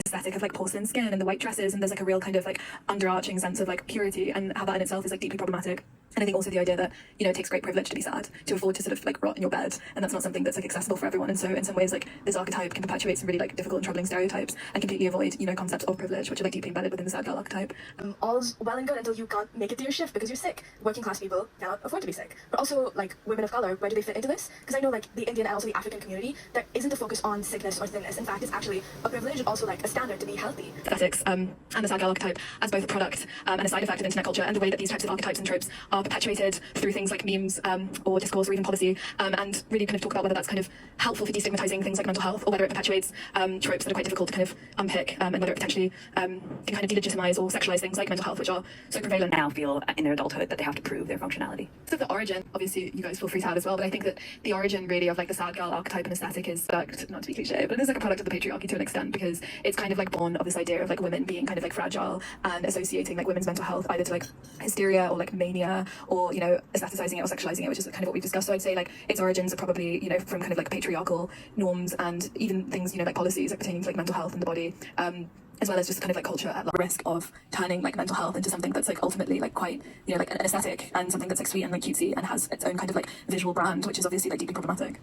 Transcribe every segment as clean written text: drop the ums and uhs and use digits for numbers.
aesthetic of like porcelain skin and the white dresses, and there's like a real kind of like underarching sense of like purity, and how that in itself is like deeply problematic. And I think also the idea that, you know, it takes great privilege to be sad, to afford to sort of like rot in your bed, and that's not something that's like accessible for everyone. And so in some ways, like this archetype can perpetuate some really like difficult and troubling stereotypes and completely avoid, you know, concepts of privilege, which are like deeply embedded within the sad girl archetype. All's well and good until you can't make it to your shift because you're sick. Working class people cannot afford to be sick. But also, like, women of color, where do they fit into this? Because I know, like, the Indian and also the African community, there isn't a focus on sickness or thinness. In fact, it's actually a privilege and also like a standard to be healthy. Aesthetics and the sad girl archetype as both a product and a side effect of internet culture, and the way that these types of archetypes and tropes are perpetuated through things like memes or discourse or even policy, and really kind of talk about whether that's kind of helpful for destigmatizing things like mental health, or whether it perpetuates tropes that are quite difficult to kind of unpick, and whether it potentially can kind of delegitimize or sexualize things like mental health, which are so prevalent now feel in their adulthood that they have to prove their functionality. So the origin, obviously you guys feel free to add as well, but I think that the origin really of like the sad girl archetype and aesthetic is not to be cliche, but it is like a product of the patriarchy to an extent, because it's kind of like born of this idea of like women being kind of like fragile and associating like women's mental health either to like hysteria or like mania, or, you know, aestheticizing it or sexualizing it, which is kind of what we've discussed. So I'd say like its origins are probably, you know, from kind of like patriarchal norms and even things, you know, like policies like pertaining to like mental health and the body, as well as just kind of like culture at risk of turning like mental health into something that's like ultimately like quite, you know, like an aesthetic and something that's like sweet and like cutesy and has its own kind of like visual brand, which is obviously like deeply problematic.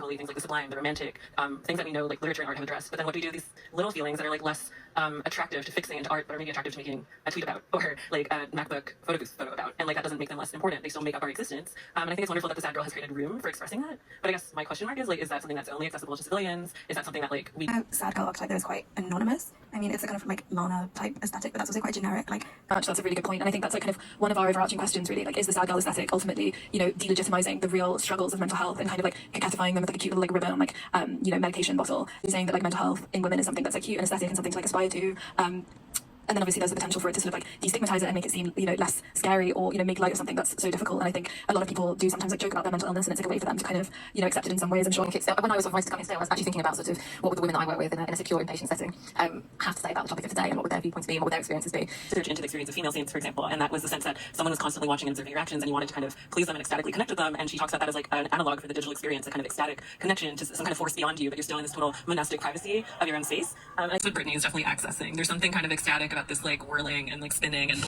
Things like the sublime, the romantic, things that we know like literature and art have addressed. But then what do we do these little feelings that are like less attractive to fixing into art, but are maybe attractive to making a tweet about, or like a MacBook photo booth photo about, and like that doesn't make them less important. They still make up our existence. And I think it's wonderful that the sad girl has created room for expressing that. But I guess my question mark is like, is that something that's only accessible to civilians? Is that something that like we sad girl archetype that is quite anonymous? I mean, it's a kind of like Lana type aesthetic, but that's also quite generic. Like, that's a really good point, and I think that's like kind of one of our overarching questions really. Like, is the sad girl aesthetic ultimately, you know, delegitimizing the real struggles of mental health and kind of like cacatifying them with like a cute little like ribbon on like you know, medication bottle, saying that like mental health in women is something that's like cute and aesthetic and something to like aspire to, and then obviously there's the potential for it to sort of like destigmatize it and make it seem, you know, less scary, or, you know, make light of something that's so difficult. And I think a lot of people do sometimes like joke about their mental illness, and it's like a way for them to kind of, you know, accept it in some ways. I'm sure. Okay, so when I was advised to come here today, I was actually thinking about sort of what would the women that I work with in a secure inpatient setting have to say about the topic of today, and what would their viewpoints be, and what would their experiences be. Search into the experience of female saints, for example, and that was the sense that someone was constantly watching and observing your actions, and you wanted to kind of please them and ecstatically connect with them. And she talks about that as like an analog for the digital experience, a kind of ecstatic connection to some kind of force beyond you, but you're still in this total monastic privacy of your own space. And that's what Brittany is definitely accessing. There's something kind of ecstatic about this like whirling and like spinning and